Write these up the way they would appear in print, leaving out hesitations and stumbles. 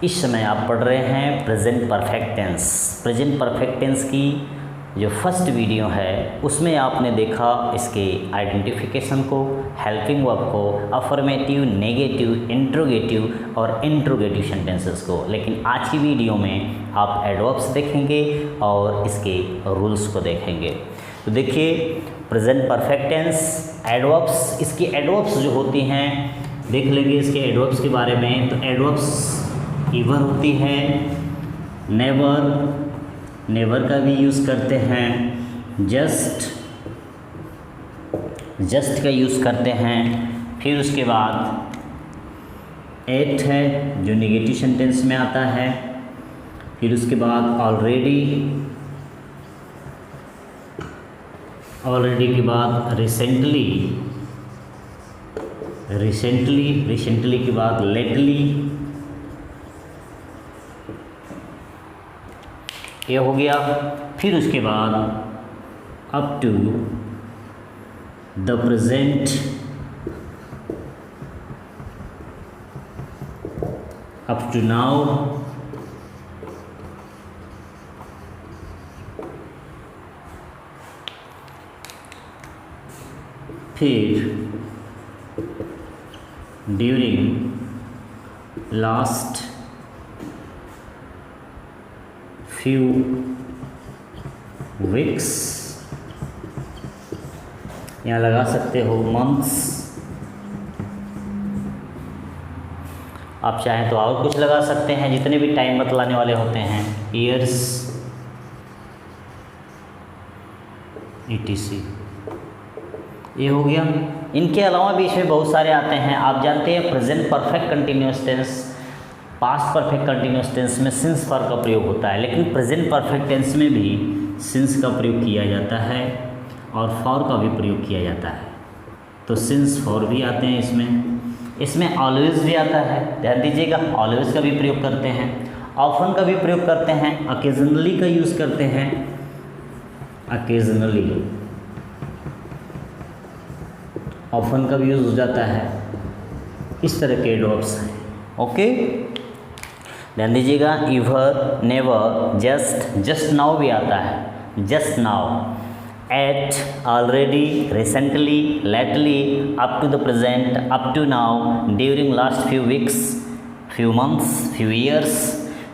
इस समय आप पढ़ रहे हैं present perfect tense. Present perfect tense की जो फर्स्ट वीडियो है उसमें आपने देखा इसके आइडेंटिफिकेशन को, हेल्पिंग वर्ब को, अफर्मेटिव, नेगेटिव, इंट्रोगेटिव और इंट्रोगेटिव सेंटेंसेस को। लेकिन आज की वीडियो में आप एडवर्ब्स देखेंगे और इसके रूल्स को देखेंगे। तो देखिए प्रेजेंट परफेक्ट टेंस एडवर्ब्स, इसकी एडवर्ब्स जो होती हैं देख लेंगे इसके एडवर्ब्स के बारे में। तो एडवर्ब्स ईवर होती है, नेवर, नेवर का भी यूज़ करते हैं, जस्ट का यूज़ करते हैं। फिर उसके बाद एट है जो नेगेटिव सेंटेंस में आता है। फिर उसके बाद ऑलरेडी के बाद रिसेंटली के बाद लेटली, ये हो गया। फिर उसके बाद up to the present, up to now, फिर ड्यूरिंग, लास्ट, few weeks, यहाँ लगा सकते हो months, आप चाहें तो और कुछ लगा सकते हैं, जितने भी टाइम बतलाने वाले होते हैं, years, etc। ये हो गया। इनके अलावा भी इसमें बहुत सारे आते हैं। आप जानते हैं present perfect continuous tense, past perfect continuous tense में सिंस फॉर का प्रयोग होता है, लेकिन प्रेजेंट परफेक्ट टेंस में भी सिंस का प्रयोग किया जाता है और फॉर का भी प्रयोग किया जाता है। तो सिंस फॉर भी आते हैं इसमें ऑलवेज भी आता है, ध्यान दीजिएगा, ऑलवेज का भी प्रयोग करते हैं, ऑफन का भी प्रयोग करते हैं, अकेजनली का यूज़ करते हैं, अकेजनली, ऑफन का भी यूज़ हो जाता है। इस तरह के एडवर्ब्स हैं। ओके, ध्यान दीजिएगा, ईवर, नेवर, जस्ट नाउ भी आता है, just now, at, already, recently, lately, up to the present, up to now, during last few weeks, few months, few years,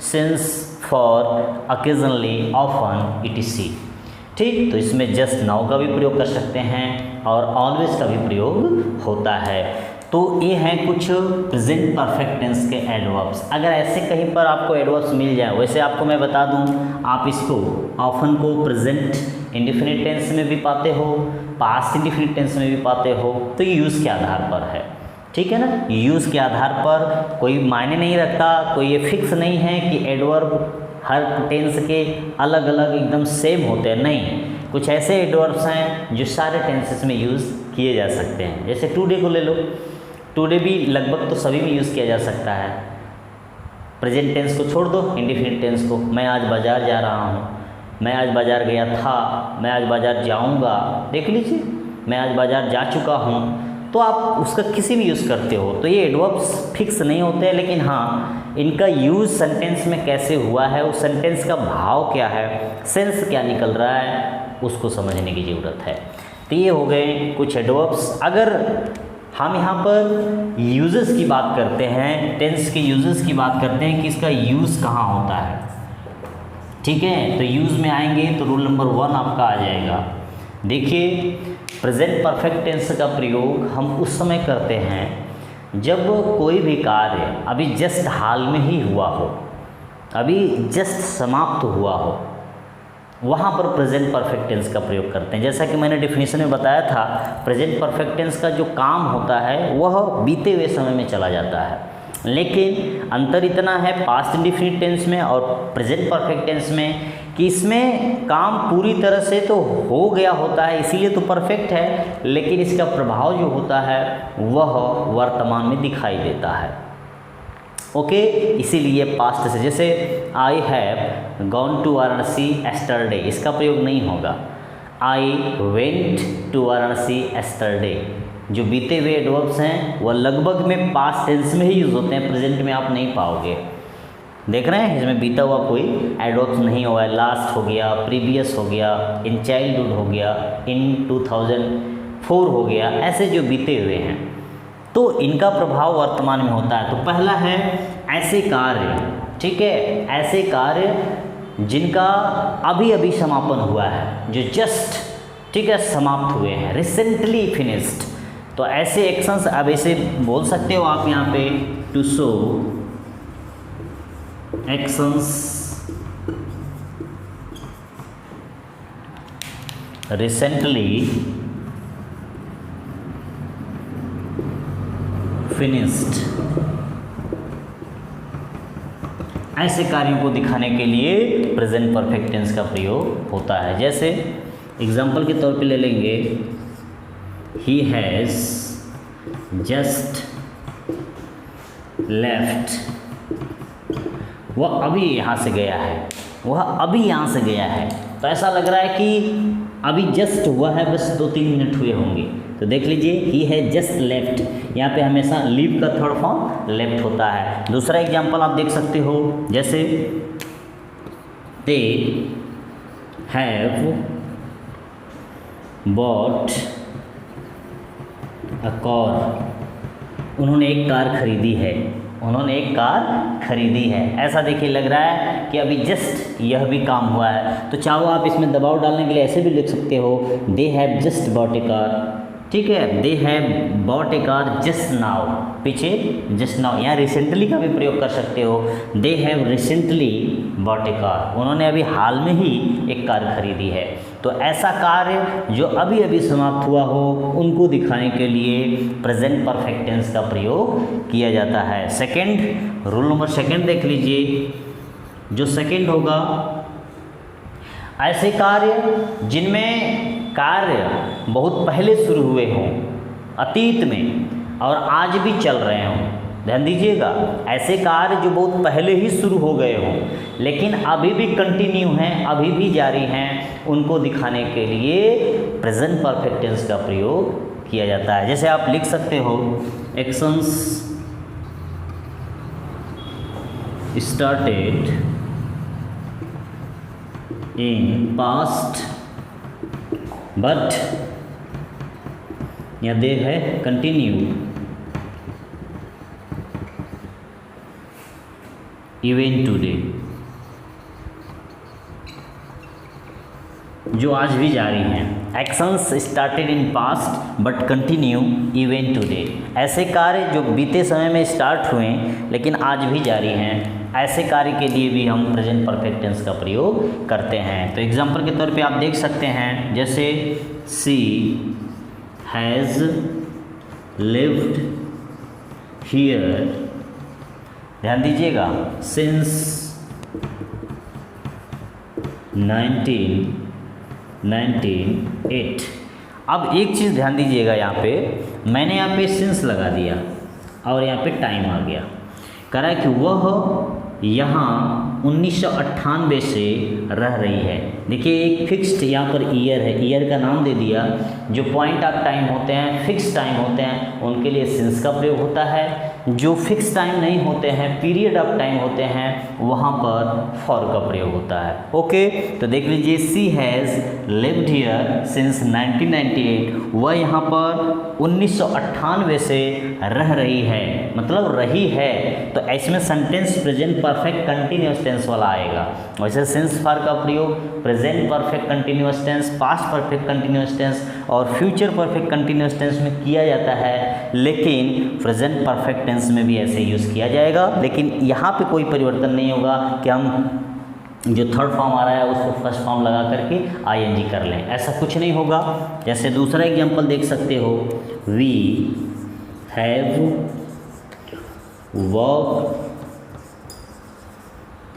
since, for, occasionally, often, etc। ठीक, तो इसमें just now का भी प्रयोग कर सकते हैं और ऑलवेज का भी प्रयोग होता है। तो ये हैं कुछ प्रेजेंट परफेक्ट टेंस के एडवर्ब्स। अगर ऐसे कहीं पर आपको एडवर्ब्स मिल जाए, वैसे आपको मैं बता दूं, आप इसको ऑफन को प्रेजेंट इंडेफिनिट टेंस में भी पाते हो, पास्ट इंडेफिनिट टेंस में भी पाते हो। तो ये यूज़ के आधार पर है, ठीक है ना, यूज़ के आधार पर कोई मायने नहीं रखता, कोई ये फिक्स नहीं है कि एडवर्ब हर टेंस के अलग अलग एकदम सेम होते हैं। नहीं, कुछ ऐसे एडवर्ब्स हैं जो सारे टेंसेस में यूज़ किए जा सकते हैं। जैसे टुडे को ले लो, टुडे भी लगभग तो सभी में यूज़ किया जा सकता है। प्रेजेंट टेंस को छोड़ दो, इंडेफिनिट टेंस को, मैं आज बाज़ार जा रहा हूँ, मैं आज बाज़ार गया था, मैं आज बाज़ार जाऊँगा, देख लीजिए, मैं आज बाज़ार जा चुका हूँ। तो आप उसका किसी भी यूज़ करते हो। तो ये एडवर्ब्स फिक्स नहीं होते हैं, लेकिन हाँ, इनका यूज़ सेंटेंस में कैसे हुआ है, उस सेंटेंस का भाव क्या है, सेंस क्या निकल रहा है, उसको समझने की ज़रूरत है। तो ये हो गए कुछ एडवर्ब्स। अगर हम यहाँ पर यूजेस की बात करते हैं, टेंस के यूजेस की बात करते हैं कि इसका यूज़ कहाँ होता है, ठीक है, तो यूज़ में आएंगे तो रूल नंबर 1 आपका आ जाएगा। देखिए, प्रेजेंट परफेक्ट टेंस का प्रयोग हम उस समय करते हैं जब कोई भी कार्य अभी जस्ट हाल में ही हुआ हो, अभी जस्ट समाप्त हुआ हो, वहाँ पर प्रेजेंट परफेक्ट टेंस का प्रयोग करते हैं। जैसा कि मैंने डेफिनेशन में बताया था, प्रेजेंट परफेक्ट टेंस का जो काम होता है वह बीते हुए समय में चला जाता है, लेकिन अंतर इतना है पास्ट इंडेफिनिट टेंस में और प्रेजेंट परफेक्ट टेंस में कि इसमें काम पूरी तरह से तो हो गया होता है, इसीलिए तो परफेक्ट है, लेकिन इसका प्रभाव जो होता है वह वर्तमान में दिखाई देता है। ओके, इसीलिए पास्ट से, जैसे I have gone to Varanasi yesterday, इसका प्रयोग नहीं होगा। I went to Varanasi yesterday, जो बीते हुए एडवर्ब्स हैं वह लगभग में पास्ट टेंस में ही यूज़ होते हैं, प्रेजेंट में आप नहीं पाओगे। देख रहे हैं, इसमें बीता हुआ कोई एडवर्ब्स नहीं हुआ है। लास्ट हो गया, प्रीवियस हो गया, इन चाइल्डहुड हो गया, इन 2004 हो गया, ऐसे जो बीते हुए हैं तो इनका प्रभाव वर्तमान में होता है। तो पहला है ऐसे कार्य, ठीक है, ऐसे कार्य जिनका अभी अभी समापन हुआ है, जो जस्ट, ठीक है, समाप्त हुए हैं, रिसेंटली फिनिश्ड। तो ऐसे एक्शंस अब ऐसे बोल सकते हो आप यहाँ पे, to show actions recently finished, ऐसे कार्यों को दिखाने के लिए प्रेजेंट परफेक्ट टेंस का प्रयोग होता है। जैसे एग्जाम्पल के तौर पे ले लेंगे, ही हैज़ जस्ट लेफ्ट, वह अभी यहाँ से गया है, वह अभी यहाँ से गया है। तो ऐसा लग रहा है कि अभी जस्ट हुआ है, बस 2-3 मिनट हुए होंगे। तो देख लीजिए, ही है जस्ट लेफ्ट, यहाँ पे हमेशा लीव का थर्ड फॉर्म लेफ्ट होता है। दूसरा एग्जाम्पल आप देख सकते हो, जैसे they have bought a car, उन्होंने एक कार खरीदी है, उन्होंने एक कार खरीदी है। ऐसा देखिए लग रहा है कि अभी जस्ट यह भी काम हुआ है। तो चाहो आप इसमें दबाव डालने के लिए ऐसे भी लिख सकते हो, they have just bought a car, ठीक है, they have bought a car just now, पीछे जस्ट नाउ, यहाँ रिसेंटली का भी प्रयोग कर सकते हो, they have recently bought a car, उन्होंने अभी हाल में ही एक कार खरीदी है। तो ऐसा कार्य जो अभी अभी समाप्त हुआ हो, उनको दिखाने के लिए प्रेजेंट परफेक्ट टेंस का प्रयोग किया जाता है। सेकंड, रूल नंबर सेकंड देख लीजिए, जो सेकंड होगा, ऐसे कार्य जिनमें कार्य बहुत पहले शुरू हुए हों, अतीत में, और आज भी चल रहे हों। ध्यान दीजिएगा, ऐसे कार्य जो बहुत पहले ही शुरू हो गए हों लेकिन अभी भी कंटिन्यू हैं, अभी भी जारी हैं, उनको दिखाने के लिए प्रेजेंट परफेक्ट टेंस का प्रयोग किया जाता है। जैसे आप लिख सकते हो, actions started in past but, या दे है कंटिन्यू इवन टुडे, जो आज भी जारी हैं। Actions started in past but continue even today, ऐसे कार्य जो बीते समय में स्टार्ट हुए लेकिन आज भी जारी हैं, ऐसे कार्य के लिए भी हम प्रेजेंट परफेक्ट टेंस का प्रयोग करते हैं। तो एग्जांपल के तौर पे आप देख सकते हैं, जैसे शी हैज़ लिव्ड हियर, ध्यान दीजिएगा, सिंस 1998। अब एक चीज़ ध्यान दीजिएगा, यहाँ पे मैंने यहाँ पे सिंस लगा दिया और यहाँ पे टाइम आ गया। कह रहा है कि वह यहाँ 1998 से रह रही है। देखिए एक फिक्स्ड यहाँ पर ईयर है, ईयर का नाम दे दिया। जो पॉइंट ऑफ टाइम होते हैं, फिक्स टाइम होते हैं, उनके लिए सिंस का प्रयोग होता है। जो फिक्स टाइम नहीं होते हैं, पीरियड ऑफ टाइम होते हैं, वहाँ पर फॉर का प्रयोग होता है। ओके, तो देख लीजिए, सी हैज़ लिव्ड हियर सिंस 1998, वह यहाँ पर 1998 से रह रही है, मतलब रही है। तो इसमें sentence present perfect continuous tense वाला आएगा। वैसे सिंस फॉर का प्रयोग present perfect continuous tense, past perfect continuous tense और फ्यूचर परफेक्ट कंटिन्यूअस टेंस में किया जाता है, लेकिन प्रेजेंट परफेक्ट टेंस में भी ऐसे यूज़ किया जाएगा। लेकिन यहाँ पे कोई परिवर्तन नहीं होगा कि हम जो थर्ड फॉर्म आ रहा है उसको फर्स्ट फॉर्म लगा करके आईएनजी कर लें, ऐसा कुछ नहीं होगा। जैसे दूसरा एग्जांपल देख सकते हो, we have work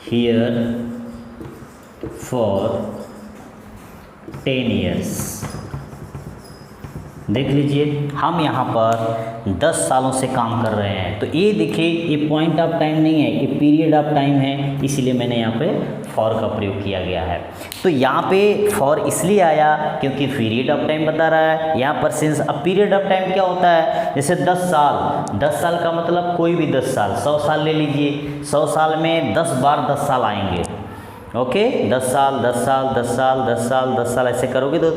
here for 10 years। देख लीजिए, हम यहाँ पर 10 सालों से काम कर रहे हैं। तो ये देखिए, ये पॉइंट ऑफ टाइम नहीं है, ये पीरियड ऑफ टाइम है, इसीलिए मैंने यहाँ पे फॉर का प्रयोग किया गया है। तो यहाँ पे फॉर इसलिए आया क्योंकि पीरियड ऑफ टाइम बता रहा है यहाँ पर। सिंस अब पीरियड ऑफ टाइम क्या होता है, जैसे 10 साल, 10 साल का मतलब कोई भी 10 साल, 100 साल ले लीजिए, 100 साल में 10 बार 10 साल आएंगे। ओके, 10 साल 10 साल 10 साल 10 साल 10 साल ऐसे करोगे तो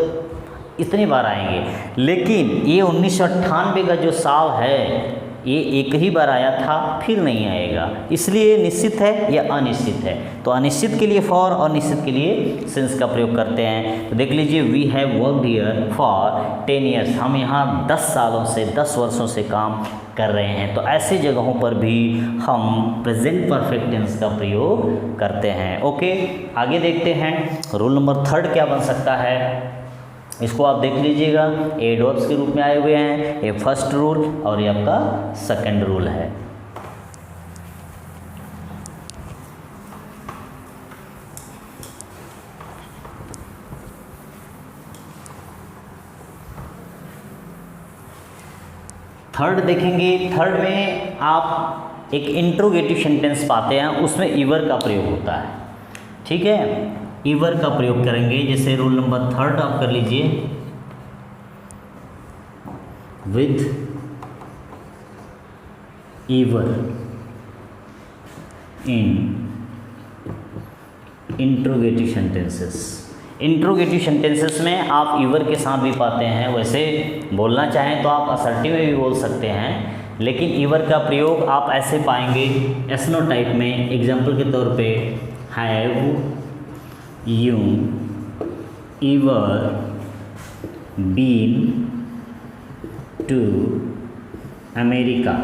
इतनी बार आएंगे। लेकिन ये 1998 का जो साल है ये एक ही बार आया था, फिर नहीं आएगा, इसलिए निश्चित है या अनिश्चित है। तो अनिश्चित के लिए फॉर और निश्चित के लिए सिंस का प्रयोग करते हैं। तो देख लीजिए, we have worked here for 10 years, हम यहाँ 10 सालों से 10 वर्षों से काम कर रहे हैं। तो ऐसी जगहों पर भी हम प्रेजेंट परफेक्ट टेंस का प्रयोग करते हैं। ओके, आगे देखते हैं रूल नंबर 3 क्या बन सकता है। इसको आप देख लीजिएगा, एडवर्ब्स के रूप में आए हुए हैं। ये फर्स्ट रूल और ये आपका सेकंड रूल है। थर्ड देखेंगे, थर्ड में आप एक इंट्रोगेटिव सेंटेंस पाते हैं, उसमें ईवर का प्रयोग होता है। ठीक है, ईवर का प्रयोग करेंगे। जैसे रूल नंबर 3 आप कर लीजिए, with ईवर in interrogative sentences. Interrogative sentences में आप ईवर के साथ भी पाते हैं। वैसे बोलना चाहें तो आप असर्टिव में भी बोल सकते हैं, लेकिन ईवर का प्रयोग आप ऐसे पाएंगे एसनो टाइप में। एग्जाम्पल के तौर पे, have you ever been to America।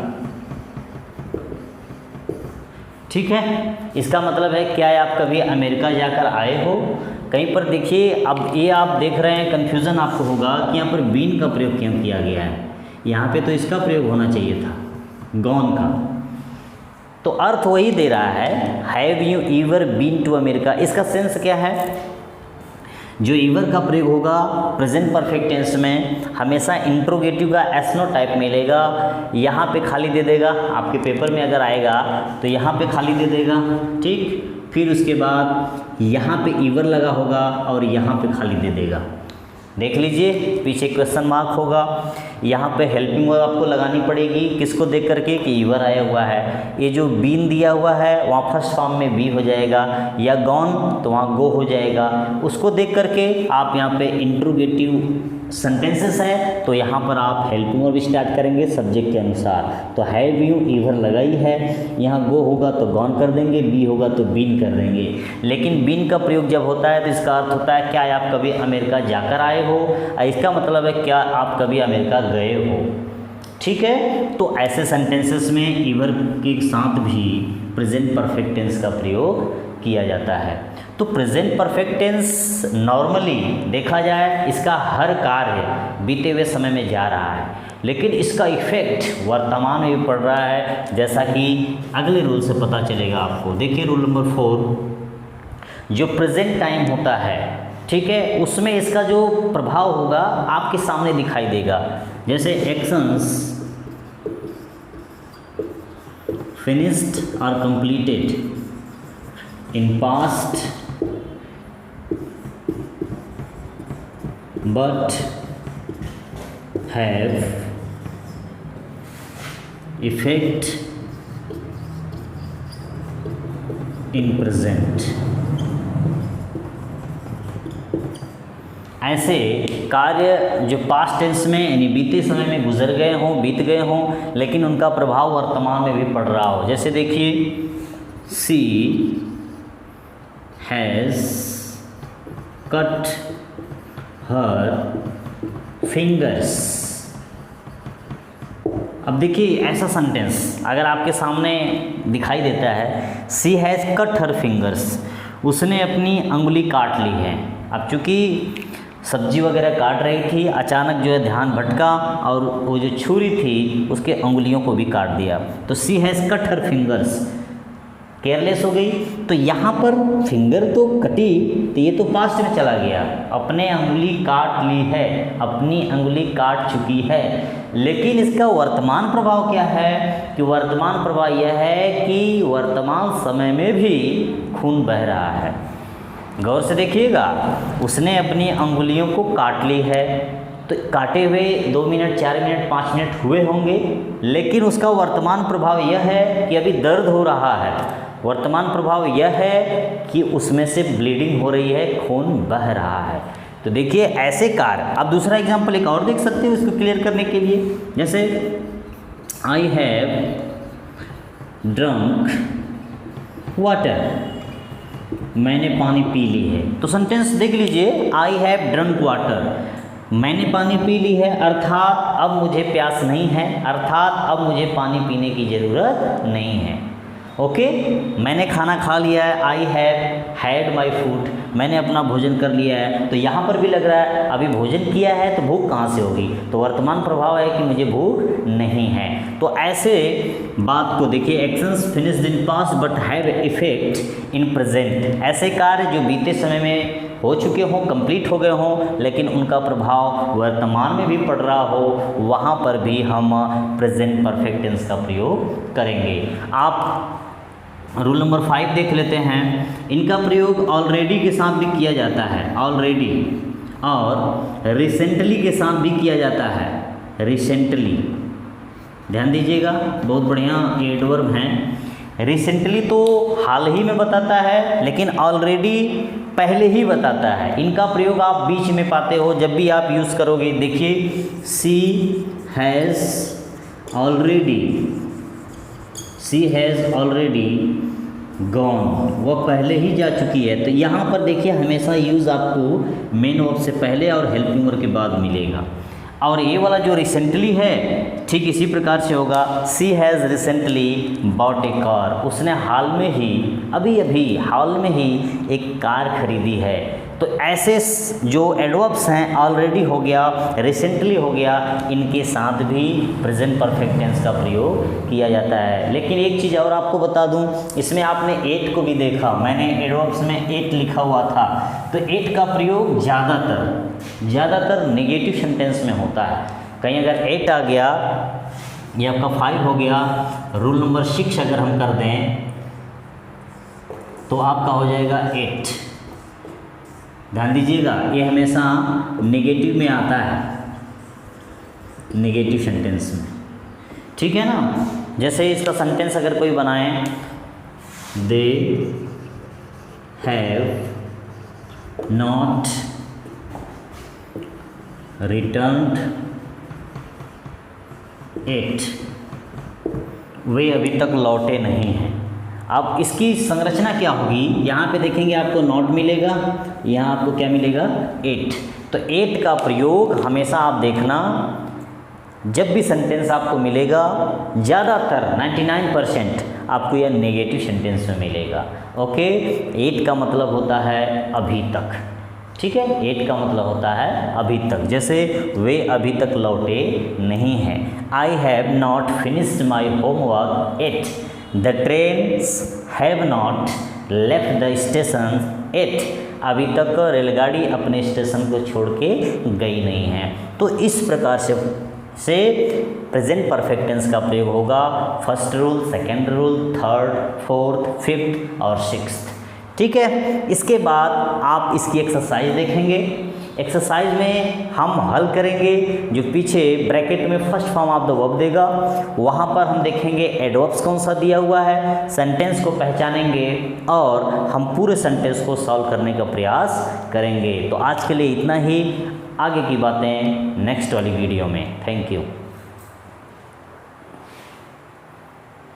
ठीक है, इसका मतलब है क्या है, आप कभी अमेरिका जाकर आए हो। कहीं पर देखिए, अब ये आप देख रहे हैं, कन्फ्यूज़न आपको होगा कि यहाँ पर बीन का प्रयोग क्यों किया गया है। यहाँ पे तो इसका प्रयोग होना चाहिए था, गॉन का। तो अर्थ वही दे रहा है, have you ever been to America. इसका सेंस क्या है, जो ईवर का प्रयोग होगा प्रेजेंट परफेक्ट टेंस में हमेशा इंट्रोगेटिव का एसनो टाइप मिलेगा। यहाँ पे खाली दे देगा, आपके पेपर में अगर आएगा तो यहाँ पे खाली दे देगा। ठीक, फिर उसके बाद यहाँ पे ईवर लगा होगा और यहाँ पे खाली दे देगा। देख लीजिए, पीछे क्वेश्चन मार्क होगा, यहाँ पे हेल्पिंग वर्ब आपको लगानी पड़ेगी। किसको देख करके कि ईवर आया हुआ है। ये जो बीन दिया हुआ है वहाँ फर्स्ट फॉर्म में बी हो जाएगा, या गॉन तो वहाँ गो हो जाएगा। उसको देख करके आप यहाँ पे इंट्रोगेटिव सेंटेंसेस है तो यहाँ पर आप हेल्पिंग वर्ब स्टार्ट करेंगे सब्जेक्ट के अनुसार। तो हैव यू ईवर लगाई है, यहाँ गो होगा तो गॉन कर देंगे, बी होगा तो बीन कर देंगे। लेकिन बीन का प्रयोग जब होता है तो इसका अर्थ होता है क्या आप कभी अमेरिका जाकर आए हो, इसका मतलब है क्या आप कभी अमेरिका गए हो। ठीक है, तो ऐसे सेंटेंसेस में ईवर के साथ भी प्रेजेंट परफेक्ट टेंस का प्रयोग किया जाता है। तो प्रेजेंट परफेक्ट टेंस नॉर्मली देखा जाए इसका हर कार्य बीते हुए समय में जा रहा है, लेकिन इसका इफेक्ट वर्तमान में भी पड़ रहा है, जैसा कि अगले रूल से पता चलेगा आपको। देखिए रूल नंबर 4, जो प्रेजेंट टाइम होता है, ठीक है, उसमें इसका जो प्रभाव होगा आपके सामने दिखाई देगा। जैसे एक्शंस फिनिश्ड और completed in past but have effect in present। ऐसे कार्य जो पास्ट टेंस में यानी बीते समय में गुजर गए हों, बीत गए हों, लेकिन उनका प्रभाव वर्तमान में भी पड़ रहा हो। जैसे देखिए, सी has cut her fingers। अब देखिए ऐसा सेंटेंस अगर आपके सामने दिखाई देता है, सी हैज़ कट हर फिंगर्स, उसने अपनी अंगुली काट ली है। अब चूँकि सब्जी वगैरह काट रही थी, अचानक जो है ध्यान भटका और वो जो छुरी थी उसके अंगुलियों को भी काट दिया। तो she has cut her fingers, careless हो गई। तो यहाँ पर फिंगर तो कटी, तो ये तो पास्ट में चला गया, अपने अंगुली काट ली है, अपनी अंगुली काट चुकी है। लेकिन इसका वर्तमान प्रभाव क्या है कि वर्तमान प्रभाव यह है कि वर्तमान समय में भी खून बह रहा है। गौर से देखिएगा, उसने अपनी अंगुलियों को काट ली है, तो काटे हुए 2 मिनट 4 मिनट 5 मिनट हुए होंगे, लेकिन उसका वर्तमान प्रभाव यह है कि अभी दर्द हो रहा है। वर्तमान प्रभाव यह है कि उसमें से ब्लीडिंग हो रही है, खून बह रहा है। तो देखिए ऐसे कार्य। अब दूसरा एग्जाम्पल एक और देख सकते हो इसको क्लियर करने के लिए, जैसे आई हैव ड्रंक वाटर, मैंने पानी पी ली है। तो सेंटेंस देख लीजिए, आई हैव ड्रंक वाटर, मैंने पानी पी ली है, अर्थात अब मुझे प्यास नहीं है, अर्थात अब मुझे पानी पीने की ज़रूरत नहीं है। ओके, मैंने खाना खा लिया है, I have had my food, मैंने अपना भोजन कर लिया है। तो यहाँ पर भी लग रहा है अभी भोजन किया है तो भूख कहाँ से होगी, तो वर्तमान प्रभाव है कि मुझे भूख नहीं है। तो ऐसे बात को देखिए, actions finished in past but have effect in present, ऐसे कार्य जो बीते समय में हो चुके हों, कंप्लीट हो गए हों, लेकिन उनका प्रभाव वर्तमान में भी पड़ रहा हो, वहाँ पर भी हम प्रेजेंट परफेक्ट टेंस का प्रयोग करेंगे। आप रूल नंबर 5 देख लेते हैं। इनका प्रयोग ऑलरेडी के साथ भी किया जाता है, ऑलरेडी, और रिसेंटली के साथ भी किया जाता है, रिसेंटली। ध्यान दीजिएगा, बहुत बढ़िया एडवर्ब हैं। रिसेंटली तो हाल ही में बताता है, लेकिन ऑलरेडी पहले ही बताता है। इनका प्रयोग आप बीच में पाते हो जब भी आप यूज़ करोगे। देखिए, she has already, she has already gone, वह पहले ही जा चुकी है। तो यहाँ पर देखिए हमेशा यूज़ आपको मेन वर्ब से पहले और हेल्पिंग वर्ब के बाद मिलेगा। और ये वाला जो रिसेंटली है ठीक इसी प्रकार से होगा, she has recently bought a car, उसने हाल में ही, अभी अभी हाल में ही एक कार खरीदी है। तो ऐसे जो एडवर्ब्स हैं, ऑलरेडी हो गया, रिसेंटली हो गया, इनके साथ भी प्रेजेंट परफेक्ट टेंस का प्रयोग किया जाता है। लेकिन एक चीज़ और आपको बता दूं, इसमें आपने एट को भी देखा, मैंने एडवर्ब्स में एट लिखा हुआ था। तो एट का प्रयोग ज़्यादातर नेगेटिव सेंटेंस में होता है। कहीं अगर एट आ गया, ये आपका 5 हो गया, रूल नंबर 6 अगर हम कर दें तो आपका हो जाएगा 8। ध्यान दीजिएगा, ये हमेशा नेगेटिव में आता है, नेगेटिव सेंटेंस में, ठीक है ना। जैसे इसका सेंटेंस अगर कोई बनाए, they have not returned it, वे अभी तक लौटे नहीं हैं। अब इसकी संरचना क्या होगी, यहाँ पे देखेंगे आपको नॉट मिलेगा, यहाँ आपको क्या मिलेगा, एट। तो एट का प्रयोग हमेशा आप देखना, जब भी सेंटेंस आपको मिलेगा, ज़्यादातर 99% आपको यह नेगेटिव सेंटेंस में मिलेगा। ओके, एट का मतलब होता है अभी तक, ठीक है, एट का मतलब होता है अभी तक। जैसे वे अभी तक लौटे नहीं हैं, I have not finished my homework eight, the trains have not left the station at, अभी तक रेलगाड़ी अपने स्टेशन को छोड़ के गई नहीं है। तो इस प्रकार से प्रेजेंट परफेक्ट टेंस का प्रयोग होगा। First rule, second rule, third, fourth, fifth और सिक्स्थ, ठीक है। इसके बाद आप इसकी एक्सरसाइज देखेंगे। एक्सरसाइज में हम हल करेंगे, जो पीछे ब्रैकेट में first form of the verb देगा, वहाँ पर हम देखेंगे एडवर्ब्स कौन सा दिया हुआ है, सेंटेंस को पहचानेंगे और हम पूरे सेंटेंस को सॉल्व करने का प्रयास करेंगे। तो आज के लिए इतना ही, आगे की बातें नेक्स्ट वाली वीडियो में। Thank you.